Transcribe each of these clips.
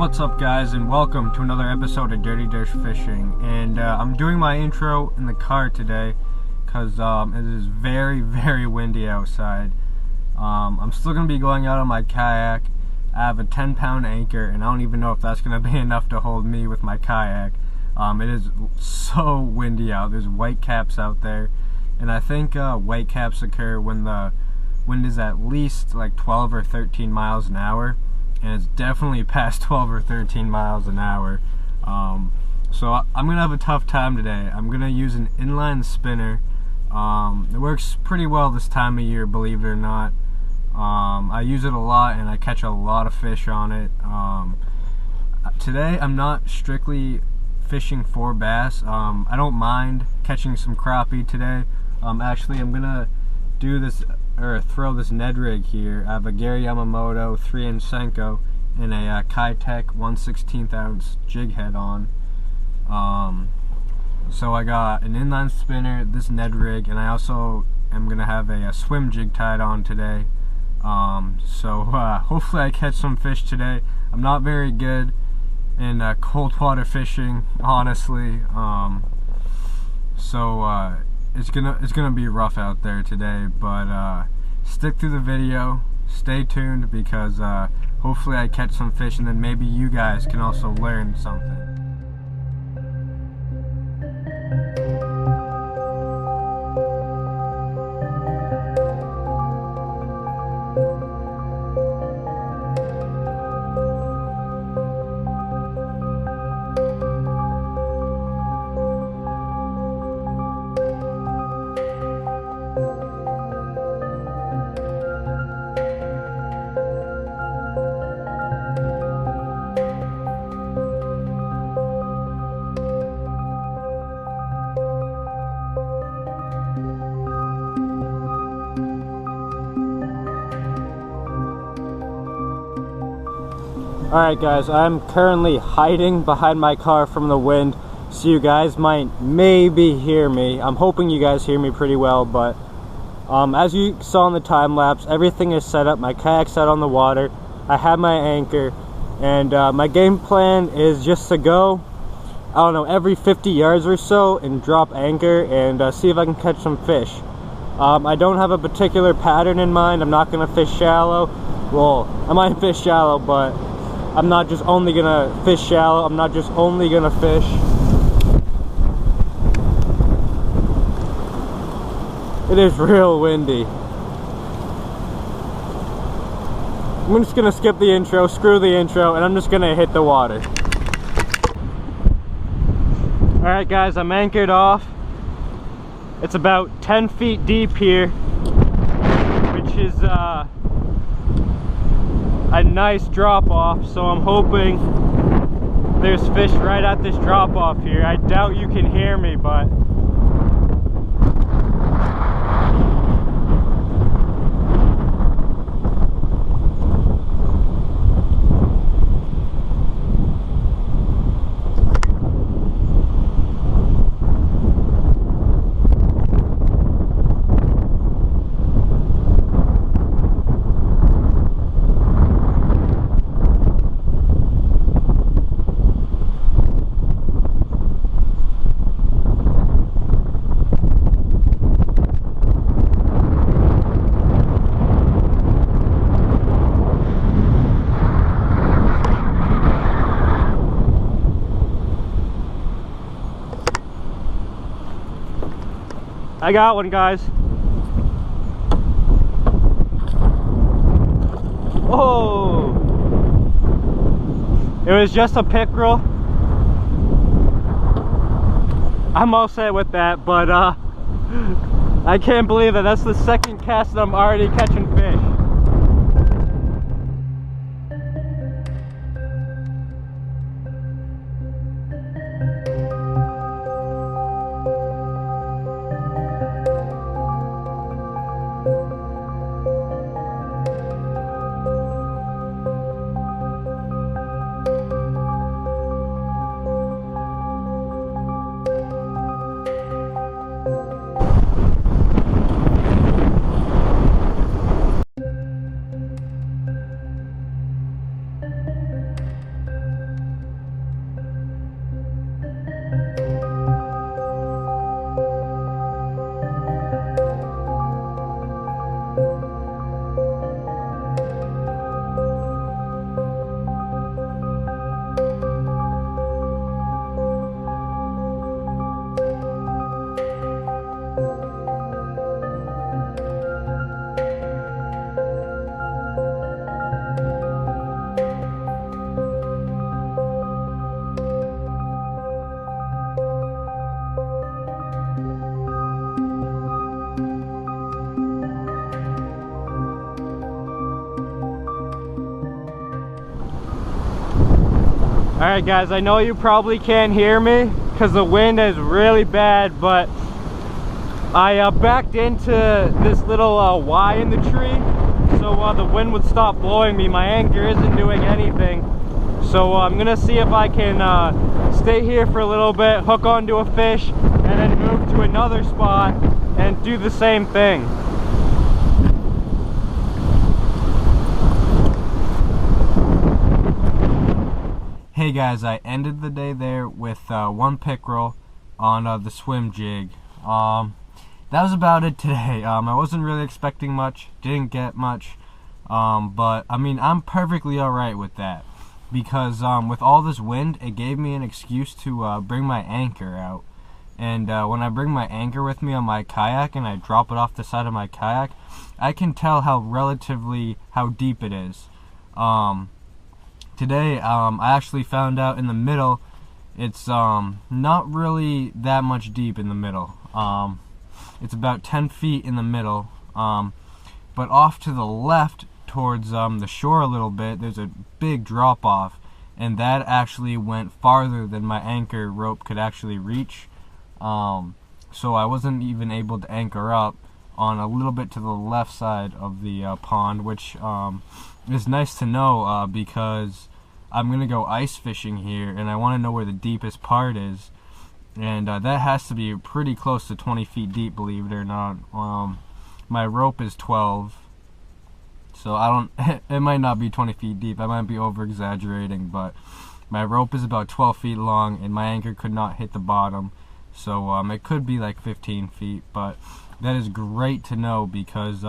What's up, guys, and welcome to another episode of Dirty Dish Fishing. And I'm doing my intro in the car today because it is very, very windy outside. I'm still going to be going out on my kayak. I have a 10-pound anchor, and I don't even know if that's going to be enough to hold me with my kayak. It is so windy out. There's whitecaps out there, and I think whitecaps occur when the wind is at least like 12 or 13 miles an hour. And it's definitely past 12 or 13 miles an hour. So I'm going to have a tough time today. I'm going to use an inline spinner. It works pretty well this time of year, believe it or not. I use it a lot and I catch a lot of fish on it. Today I'm not strictly fishing for bass. I don't mind catching some crappie today. Actually, I'm going to do this or throw this Ned rig here. I have a Gary Yamamoto 3-inch Senko and a Kitech 1/16 ounce jig head on. So I got an inline spinner, this Ned rig, and I also am gonna have a swim jig tied on today. Hopefully I catch some fish today. I'm not very good in cold water fishing, honestly. It's gonna be rough out there today, but stick through the video, stay tuned, because hopefully I catch some fish, and then maybe you guys can also learn something. Alright guys, I'm currently hiding behind my car from the wind, so you guys might maybe hear me. I'm hoping you guys hear me pretty well, but as you saw in the time lapse, everything is set up. My kayak's out on the water, I have my anchor, and my game plan is just to go, I don't know, every 50 yards or so and drop anchor and see if I can catch some fish. I don't have a particular pattern in mind. I'm not going to fish shallow. Well, I might fish shallow, but I'm not just only gonna fish shallow. I'm not just only gonna fish. It is real windy. I'm just gonna skip the intro, screw the intro, and I'm just gonna hit the water. Alright guys, I'm anchored off. It's about 10 feet deep here, which is a nice drop off, so I'm hoping there's fish right at this drop off here. I doubt you can hear me, but I got one, guys. Oh! It was just a pickerel. I'm all set with that, but I can't believe that that's the second cast and I'm already catching fish. Alright guys, I know you probably can't hear me because the wind is really bad, but I backed into this little Y in the tree, so the wind would stop blowing me. My anchor isn't doing anything, so I'm gonna see if I can stay here for a little bit, hook onto a fish, and then move to another spot and do the same thing. Hey guys, I ended the day there with one pickerel on the swim jig. That was about it today. I wasn't really expecting much, didn't get much, but I mean, I'm perfectly alright with that, because with all this wind, it gave me an excuse to bring my anchor out. And when I bring my anchor with me on my kayak and I drop it off the side of my kayak, I can tell how deep it is. Today, I actually found out in the middle, it's not really that much deep in the middle. It's about 10 feet in the middle, but off to the left towards the shore a little bit, there's a big drop off, and that actually went farther than my anchor rope could actually reach. So I wasn't even able to anchor up on a little bit to the left side of the pond, which is nice to know, because I'm gonna go ice fishing here and I want to know where the deepest part is, and that has to be pretty close to 20 feet deep, believe it or not. My rope is 12, so I don't it might not be 20 feet deep, I might be over exaggerating, but my rope is about 12 feet long and my anchor could not hit the bottom, so it could be like 15 feet, but that is great to know, because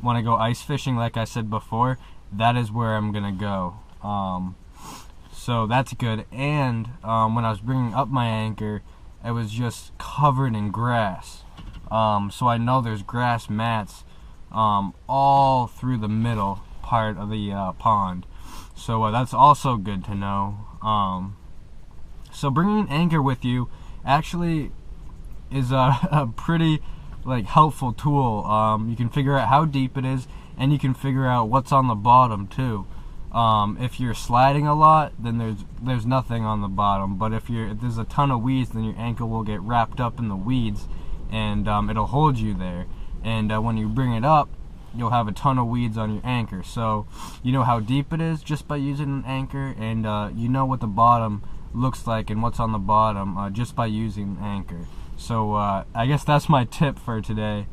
when I go ice fishing, like I said before, that is where I'm gonna go. So that's good. And when I was bringing up my anchor, it was just covered in grass. So I know there's grass mats all through the middle part of the pond. So that's also good to know. So bringing an anchor with you actually is a pretty helpful tool. You can figure out how deep it is, and you can figure out what's on the bottom too. If you're sliding a lot, then there's nothing on the bottom, but if there's a ton of weeds, then your ankle will get wrapped up in the weeds, and it'll hold you there. And when you bring it up, you'll have a ton of weeds on your anchor. So you know how deep it is just by using an anchor, and you know what the bottom looks like and what's on the bottom just by using an anchor. So I guess that's my tip for today.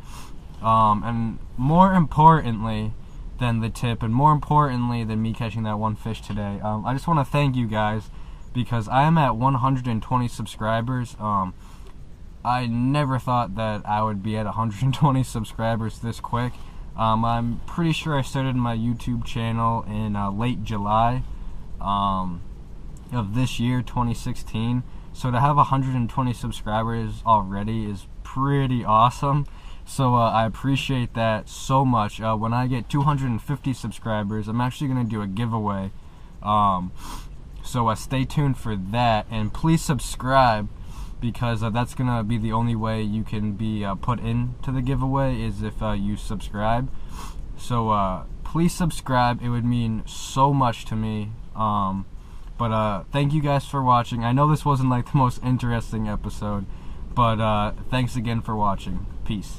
And more importantly than the tip, and more importantly than me catching that one fish today, I just want to thank you guys, because I am at 120 subscribers. I never thought that I would be at 120 subscribers this quick. I'm pretty sure I started my YouTube channel in late July of this year, 2016. So to have 120 subscribers already is pretty awesome. So I appreciate that so much. When I get 250 subscribers, I'm actually going to do a giveaway. So stay tuned for that, and please subscribe, because that's going to be the only way you can be put into the giveaway, is if you subscribe. So please subscribe, it would mean so much to me. But thank you guys for watching. I know this wasn't the most interesting episode, but thanks again for watching. Peace.